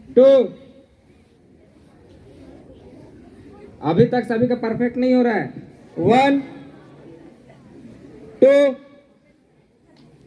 2। अभी तक सभी का परफेक्ट नहीं हो रहा है। 1 2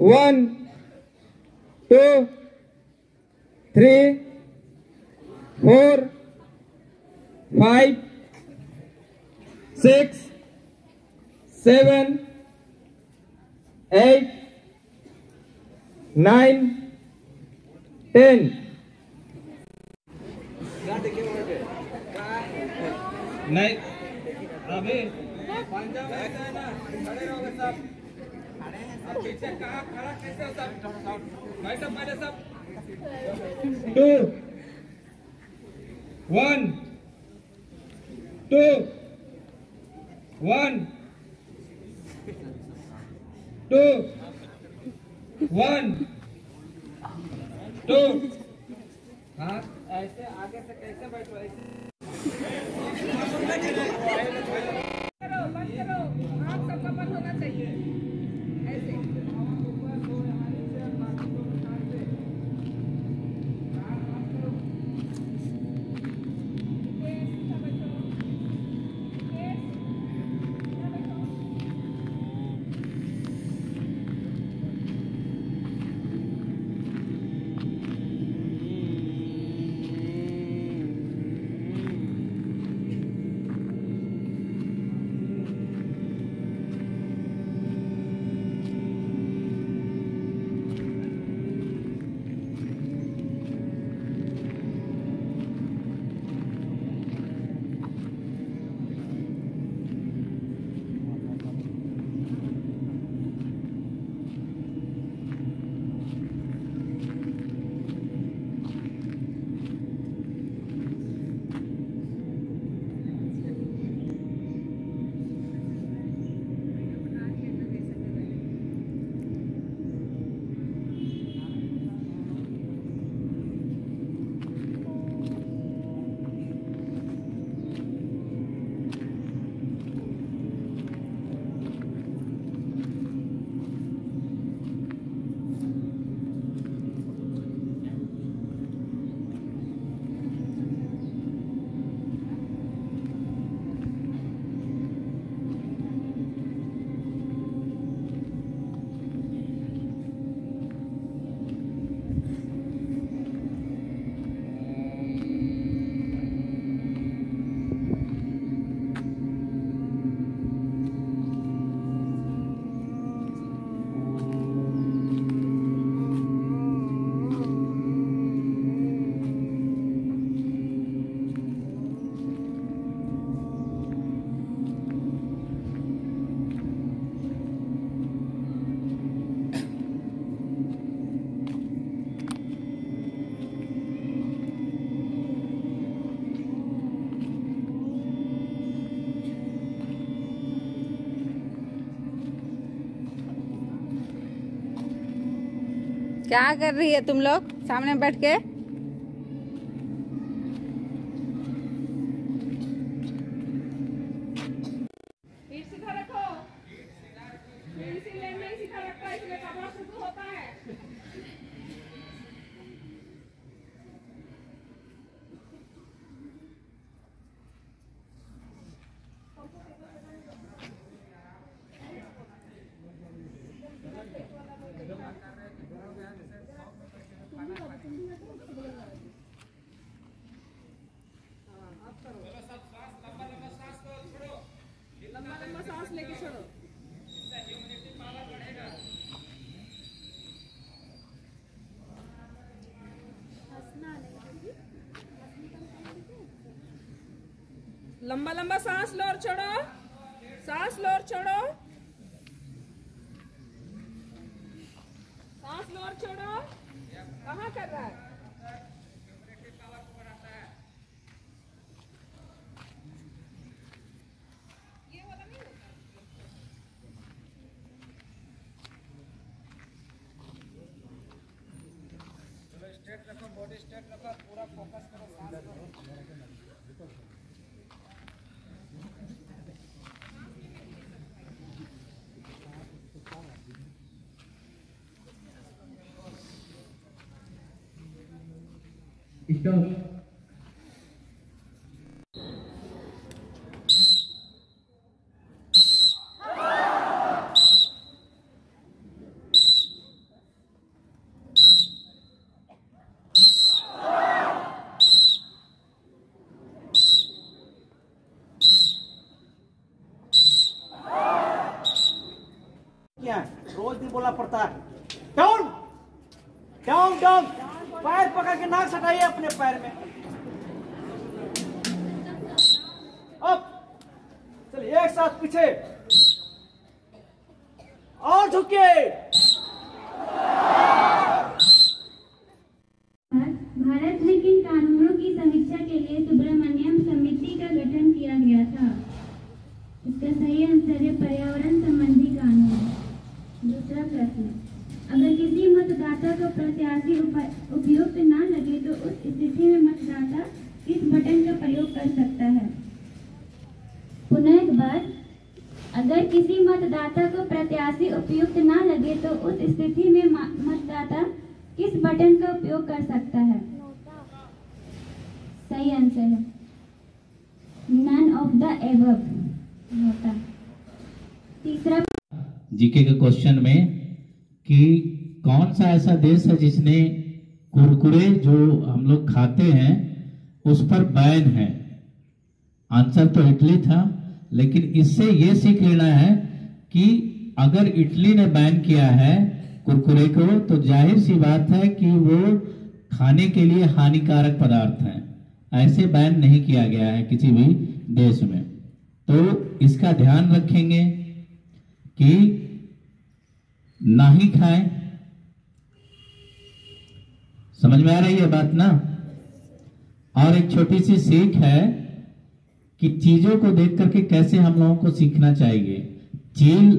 1 2 3 4 5 6 7 8 9 10। नहीं अभी खड़े रहोगे सब। अब पीछे कहाँ खड़ा कैसे हो सब? बैठो पहले सब। 2 1 2 1 2 1 2। हाँ ऐसे आगे से कैसे बैठो? ऐसे बंद करो, हाथ सबका बंद होना चाहिए ऐसे। क्या कर रही है तुम लोग सामने बैठ के? सीधा रखो, इसी लेन में सीधा रखो, इसलिए कपड़ा शुरू होता है। लंबा लंबा सांस लेके छोड़ो। लंबा लंबा सांस लो और छोड़ो, सांस लो और छोड़ो, सांस लो और छोड़ो। कहाँ कर रहा है? स्ट्रेट रखो, बॉडी स्ट्रेट रखो, पूरा फोकस करो सांस पर। स्टॉप। रोज भी बोलना पड़ता है। डाउन डाउन डाउन, पैर पकड़ के नाक सटाइए अपने पैर में। अब चलिए एक साथ पीछे और झुकिए। भारत में किन कानूनों की समीक्षा के लिए सुब्रमण्यम समिति का गठन किया गया था? इसका सही आंसर है पर्यावरण संबंधी कानून। दूसरा प्रश्न, अगर किसी मतदाता को प्रत्याशी उपयुक्त न लगे तो उस स्थिति में मतदाता किस बटन का प्रयोग कर सकता है? पुनः एक बार, अगर किसी मतदाता को प्रत्याशी उपयुक्त न लगे तो उस स्थिति में मतदाता किस बटन का उपयोग कर सकता है? सही आंसर है none of the above, NOTA. तीसरा जीके के क्वेश्चन में कि कौन सा ऐसा देश है जिसने कुरकुरे जो हम लोग खाते हैं उस पर बैन है? आंसर तो इटली था, लेकिन इससे ये सीख लेना है कि अगर इटली ने बैन किया है कुरकुरे को तो जाहिर सी बात है कि वो खाने के लिए हानिकारक पदार्थ है। ऐसे बैन नहीं किया गया है किसी भी देश में। तो इसका ध्यान रखेंगे कि ना ही खाएं। समझ में आ रही है बात ना? और एक छोटी सी सीख है कि चीजों को देख करके कैसे हम लोगों को सीखना चाहिए। चील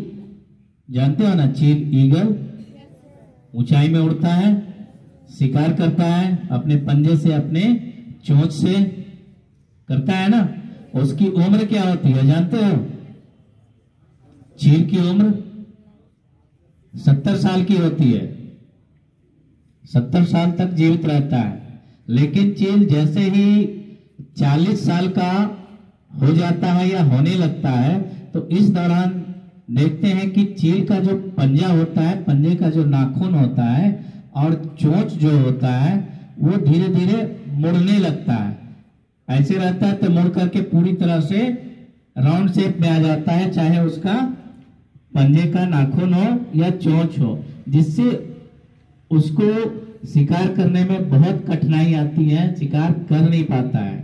जानते हो ना, चील ईगल ऊंचाई में उड़ता है, शिकार करता है अपने पंजे से, अपने चोंच से करता है ना। उसकी उम्र क्या होती है जानते हो? चील की उम्र 70 साल की होती है, 70 साल तक जीवित रहता है। लेकिन चील जैसे ही 40 साल का हो जाता है या होने लगता है तो इस दौरान देखते हैं कि चील का जो पंजा होता है, पंजे का जो नाखून होता है और चोंच जो होता है वो धीरे धीरे मुड़ने लगता है। ऐसे रहता है तो मुड़ करके पूरी तरह से राउंड शेप में आ जाता है, चाहे उसका पंजे का नाखून हो या चोंच हो, जिससे उसको शिकार करने में बहुत कठिनाई आती है, शिकार कर नहीं पाता है।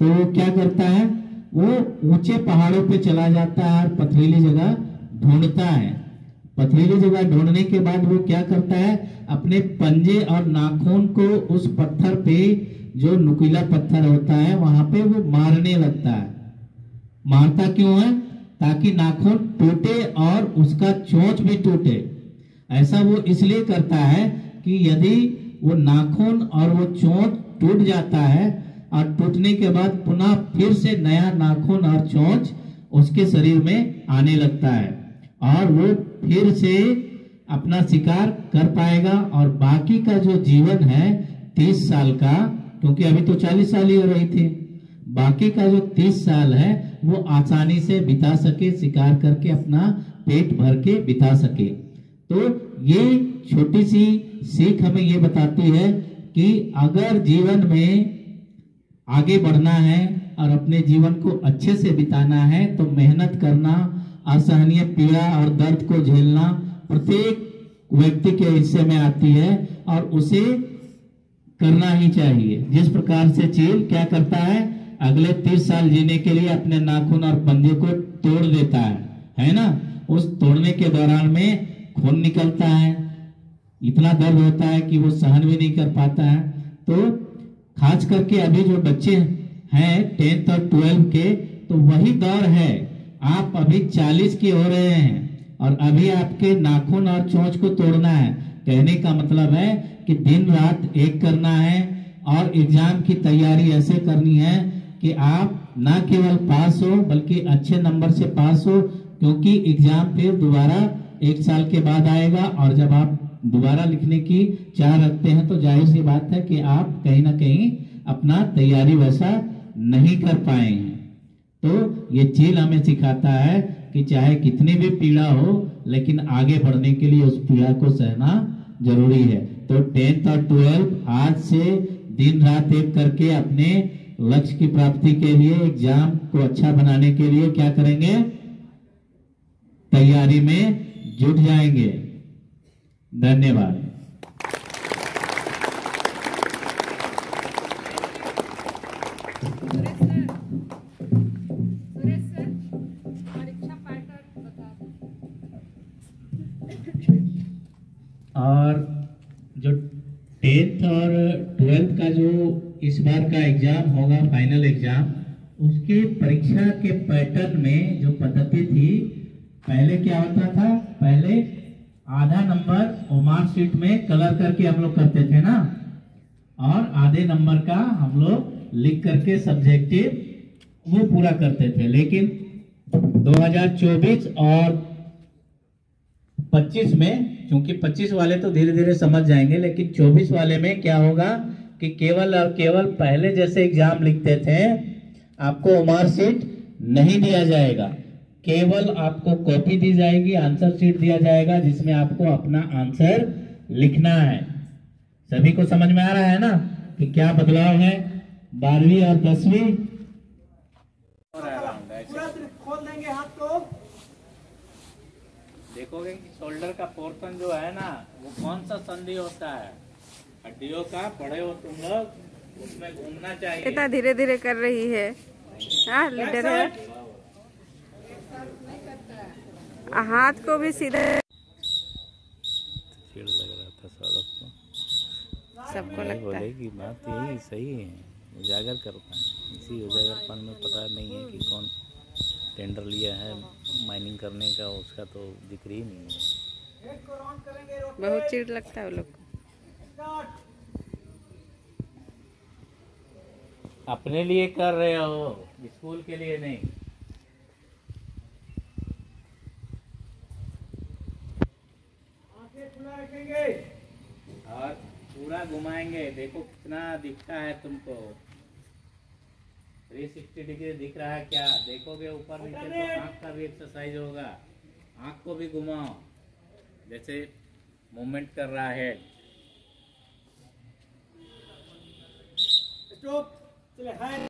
तो वो क्या करता है, वो ऊंचे पहाड़ों पे चला जाता है और पथरीली जगह ढूंढता है। पथरीली जगह ढूंढने के बाद वो क्या करता है, अपने पंजे और नाखून को उस पत्थर पे, जो नुकीला पत्थर होता है वहां पे वो मारने लगता है। मारता क्यों है? ताकि नाखून टूटे और उसका चोंच भी टूटे। ऐसा वो इसलिए करता है कि यदि वो नाखून और वो चोंच टूट जाता है और टूटने के बाद पुनः फिर से नया नाखून और चोंच उसके शरीर में आने लगता है और वो फिर से अपना शिकार कर पाएगा। और बाकी का जो जीवन है 30 साल का, क्योंकि अभी तो 40 साल ही हो रही थी, बाकी का जो 30 साल है वो आसानी से बिता सके, शिकार करके अपना पेट भर के बिता सके। तो ये छोटी सी सीख हमें ये बताती है कि अगर जीवन में आगे बढ़ना है और अपने जीवन को अच्छे से बिताना है तो मेहनत करना, असहनीय पीड़ा और दर्द को झेलना प्रत्येक व्यक्ति के हिस्से में आती है और उसे करना ही चाहिए। जिस प्रकार से चील क्या करता है, अगले 30 साल जीने के लिए अपने नाखून और पंजे को तोड़ देता है ना। उस तोड़ने के दौरान में खून निकलता है, इतना दर्द होता है कि वो सहन भी नहीं कर पाता है। तो खास करके अभी जो बच्चे हैं 10th और 12th के, तो वही दौर है। आप अभी 40 के हो रहे हैं और अभी आपके नाखून और चोंच को तोड़ना है। कहने का मतलब है कि दिन रात एक करना है और एग्जाम की तैयारी ऐसे करनी है कि आप ना केवल पास हो बल्कि अच्छे नंबर से पास हो, क्योंकि एग्जाम फिर दोबारा 1 साल के बाद आएगा और जब आप दोबारा लिखने की चाह रखते हैं तो जाहिर सी बात है कि आप कहीं ना कहीं अपना तैयारी वैसा नहीं कर पाए हैं। तो ये चील हमें सिखाता है कि चाहे कितनी भी पीड़ा हो, लेकिन आगे बढ़ने के लिए उस पीड़ा को सहना जरूरी है। तो 10th और 12th आज से दिन रात एक करके अपने लक्ष्य की प्राप्ति के लिए, एग्जाम को अच्छा बनाने के लिए क्या करेंगे, तैयारी में जुट जाएंगे। धन्यवाद। सुरेश सर, परीक्षा पैटर्न बता दो। और जो 10th और 12th का जो इस बार का एग्जाम होगा, फाइनल एग्जाम, उसके परीक्षा के पैटर्न में जो पद्धति थी, पहले क्या होता था, पहले आधा नंबर मार्कशीट में कलर करके हम लोग करते थे ना, और आधे नंबर का हम लोग लिख करके सब्जेक्टिव वो पूरा करते थे। लेकिन 2024 और 25 में, क्योंकि 25 वाले तो धीरे धीरे समझ जाएंगे, लेकिन 24 वाले में क्या होगा कि केवल और केवल पहले जैसे एग्जाम लिखते थे, आपको मार्कशीट नहीं दिया जाएगा, केवल आपको कॉपी दी जाएगी, आंसर शीट दिया जाएगा जिसमें आपको अपना आंसर लिखना है। सभी को समझ में आ रहा है ना कि क्या बदलाव है 12वीं और 10वीं? पूरा खोल देंगे हाथ को। देखोगे कि शोल्डर का पोर्शन जो है ना, वो कौन सा संधि होता है, हड्डियों का, पढ़े हो तुम लोग, उसमें घूमना चाहिए। कितना धीरे धीरे कर रही है। हाँ, लीडर है। हाथ को भी सीधा, चिड़ लग रहा था सौरभ को। सबको नहीं लगता बोले है। कि बात यही सही है, उजागर करना है। इसी उजागरपन में पता नहीं है कि कौन टेंडर लिया है माइनिंग करने का, उसका तो जिक्र ही नहीं है। बहुत चिड़ लगता है वो लोग को। अपने लिए कर रहे हो, स्कूल के लिए नहीं। आंखें खुला रखेंगे और पूरा घुमाएंगे, देखो कितना दिखता है तुमको, 360 डिग्री दिख रहा है क्या? देखोगे ऊपर नीचे तो आँख का भी एक्सरसाइज होगा। आँख को भी घुमाओ जैसे मूवमेंट कर रहा है। स्टॉप, चले हाय।